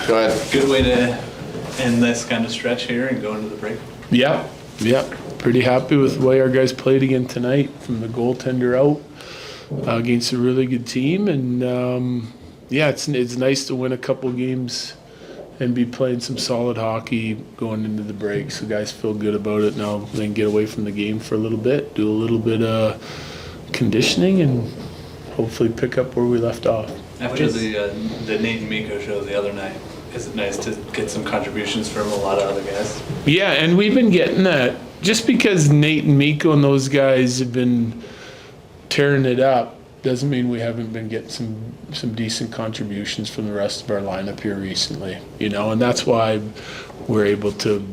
Go ahead. Good way to end this kind of stretch here and go into the break. Yeah. Pretty happy with the way our guys played again tonight, from the goaltender out against a really good team. And it's nice to win a couple games and be playing some solid hockey going into the break. So guys feel good about it now. They can get away from the game for a little bit, do a little bit of conditioning, and hopefully pick up where we left off. After the Nate and Mikko show the other night, is it nice to get some contributions from a lot of other guys? Yeah, and we've been getting that. Just because Nate and Mikko and those guys have been tearing it up doesn't mean we haven't been getting some decent contributions from the rest of our lineup here recently, and that's why we're able to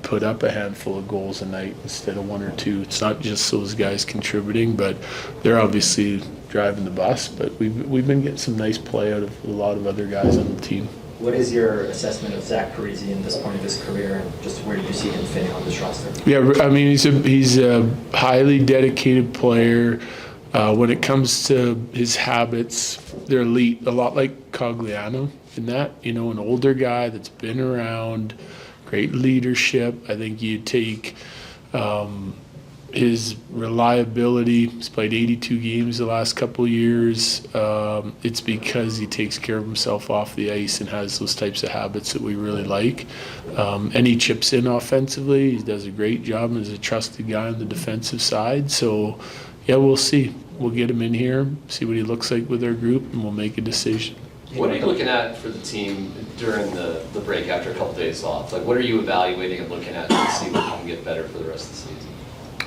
put up a handful of goals a night instead of one or two. It's not just those guys contributing, but they're obviously driving the bus, but we've been getting some nice play out of a lot of other guys on the team. What is your assessment of Zach Parise in this point of his career, and just where do you see him fitting on this roster? Yeah, I mean, he's a highly dedicated player. When it comes to his habits, they're elite, a lot like Cogliano in that, an older guy that's been around, great leadership. I think you take his reliability. He's played 82 games the last couple of years. It's because he takes care of himself off the ice and has those types of habits that we really like. And he chips in offensively. He does a great job and is a trusted guy on the defensive side. So, yeah, we'll see. We'll get him in here, see what he looks like with our group, and we'll make a decision. What are you looking at for the team during the break after a couple days off? Like, what are you evaluating and looking at to see what can get better for the rest of the season?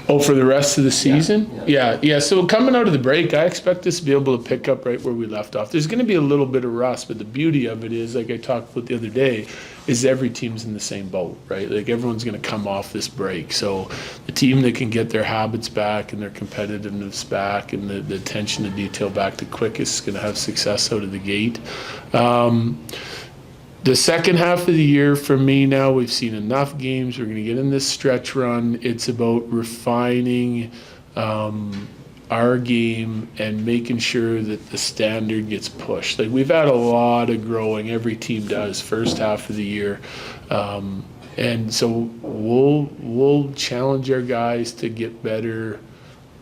Oh, for the rest of the season? Yeah. So coming out of the break, I expect us to be able to pick up right where we left off. There's going to be a little bit of rust, but the beauty of it is, like I talked about the other day, is every team's in the same boat, right? Like, everyone's going to come off this break. So the team that can get their habits back and their competitiveness back and the attention to detail back the quickest is going to have success out of the gate. The second half of the year, for me now, we've seen enough games. We're going to get in this stretch run. It's about refining our game and making sure that the standard gets pushed. Like, we've had a lot of growing. Every team does first half of the year. And so we'll challenge our guys to get better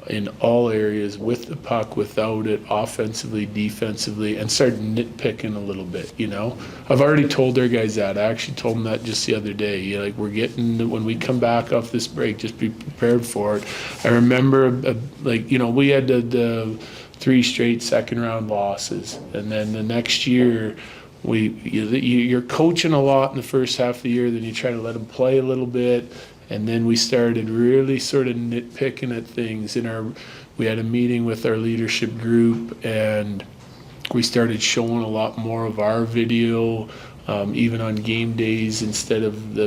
in all areas, with the puck, without it, offensively, defensively, and start nitpicking a little bit, I've already told our guys that. I actually told them that just the other day. Like, when we come back off this break, just be prepared for it. I remember, we had the 3 straight second-round losses, and then the next year, you're coaching a lot in the first half of the year, then you try to let them play a little bit. And then we started really sort of nitpicking at things. We had a meeting with our leadership group, and we started showing a lot more of our video, even on game days, instead of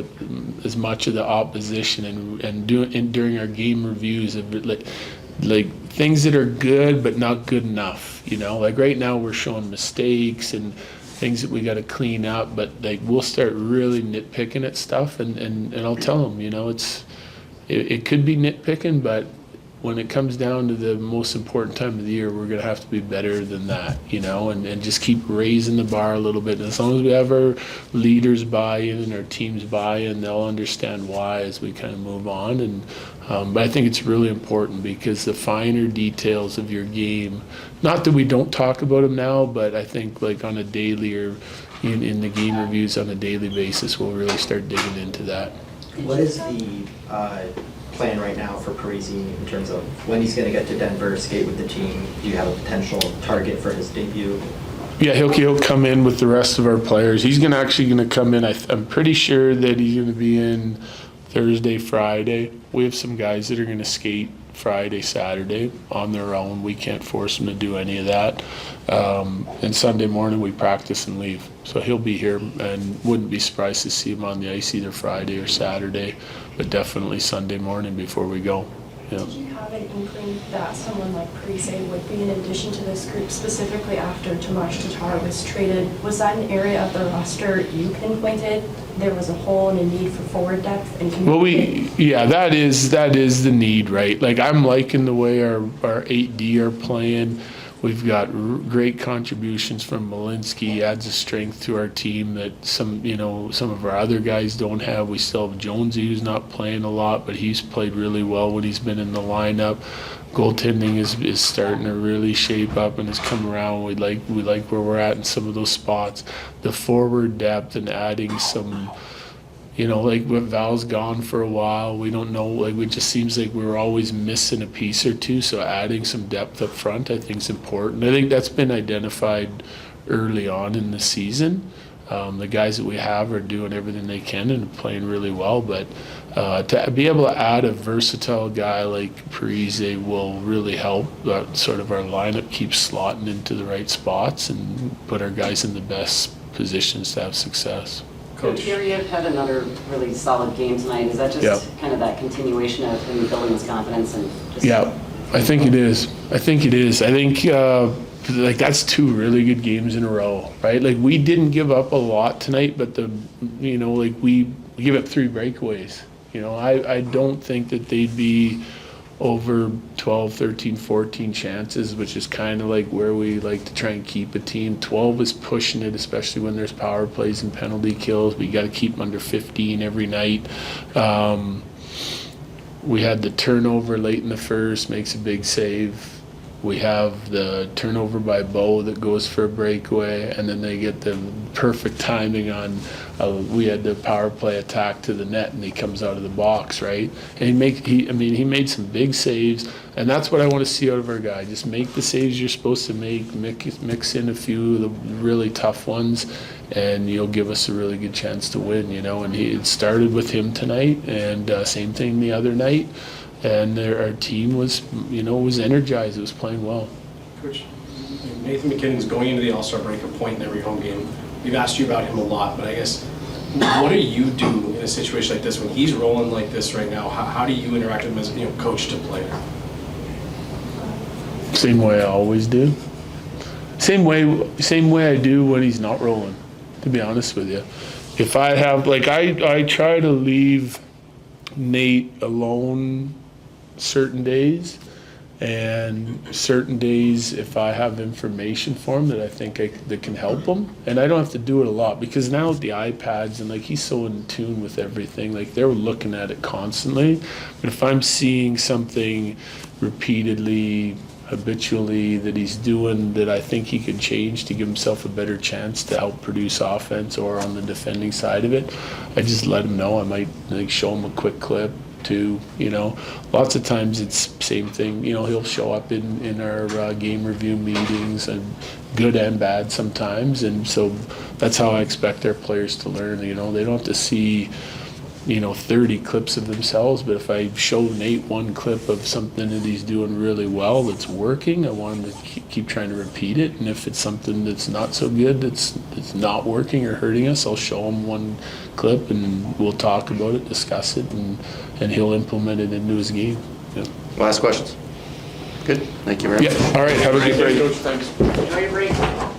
as much of the opposition, and during our game reviews of like things that are good but not good enough. Like right now we're showing mistakes and things that we got to clean up, but like we'll start really nitpicking at stuff, and I'll tell them, it could be nitpicking, but when it comes down to the most important time of the year, we're going to have to be better than that, and just keep raising the bar a little bit. And as long as we have our leaders buy-in and our teams buy-in, they'll understand why as we kind of move on. And but I think it's really important, because the finer details of your game, not that we don't talk about them now, but I think like on a daily or in the game reviews on a daily basis, we'll really start digging into that. What is the plan right now for Parise in terms of when he's going to get to Denver, skate with the team? Do you have a potential target for his debut? Yeah, he'll come in with the rest of our players. He's actually going to come in. I'm pretty sure that he's going to be in Thursday, Friday. We have some guys that are going to skate Friday, Saturday on their own. We can't force them to do any of that. And Sunday morning we practice and leave. So he'll be here, and wouldn't be surprised to see him on the ice either Friday or Saturday, but definitely Sunday morning before we go. Yeah. Did you have an inkling that someone like Parise would be in addition to this group, specifically after Tomas Tatar was traded? Was that an area of the roster you pinpointed there was a hole and a need for forward depth and community? Well, that is the need, right? Like, I'm liking the way our 8D are playing. We've got great contributions from Malinsky, adds a strength to our team that some of our other guys don't have. We still have Jonesy, who's not playing a lot, but he's played really well when he's been in the lineup. Goaltending is starting to really shape up and has come around. We like where we're at in some of those spots. The forward depth and adding some, like when Val's gone for a while, we don't know, like it just seems like we're always missing a piece or two, so adding some depth up front I think is important. I think that's been identified early on in the season. The guys that we have are doing everything they can and playing really well, but to be able to add a versatile guy like Parise will really help sort of our lineup keep slotting into the right spots and put our guys in the best positions to have success. Coach, Gary had another really solid game tonight. Is that just kind of that continuation of him building his confidence and just... Yeah, I think it is. I think like that's 2 really good games in a row, right? Like we didn't give up a lot tonight, but we give up 3 breakaways. I don't think that they'd be over 12, 13, 14 chances, which is kind of like where we like to try and keep a team. 12 is pushing it, especially when there's power plays and penalty kills. We got to keep them under 15 every night. We had the turnover late in the first, makes a big save. We have the turnover by Bo that goes for a breakaway, and then they get the perfect timing on. We had the power play attack to the net, and he comes out of the box, right? And he made some big saves, and that's what I want to see out of our guy. Just make the saves you're supposed to make, mix in a few of the really tough ones, and you'll give us a really good chance to win. And it started with him tonight, and same thing the other night. And our team was energized. It was playing well. Coach, Nathan MacKinnon's going into the All-Star break, a point in every home game. We've asked you about him a lot, but I guess, what do you do in a situation like this when he's rolling like this right now? How do you interact with him as coach to player? Same way I always do. Same way I do when he's not rolling, to be honest with you. If I have, I try to leave Nate alone certain days, and certain days if I have information for him that I think that can help him, and I don't have to do it a lot because now with the iPads and he's so in tune with everything, they're looking at it constantly. But if I'm seeing something repeatedly, habitually that he's doing that I think he could change to give himself a better chance to help produce offense or on the defending side of it, I just let him know. I might show him a quick clip too. Lots of times it's same thing. He'll show up in our game review meetings, and good and bad sometimes, and so that's how I expect our players to learn. They don't have to see 30 clips of themselves, but if I show Nate one clip of something that he's doing really well that's working, I want him to keep trying to repeat it. And if it's something that's not so good, that's not working or hurting us, I'll show him one clip and we'll talk about it, discuss it, and he'll implement it into his game. Yeah. Last questions. Good. Thank you very much. Yeah. All right. Have a good break. Coach, thanks. Enjoy your break.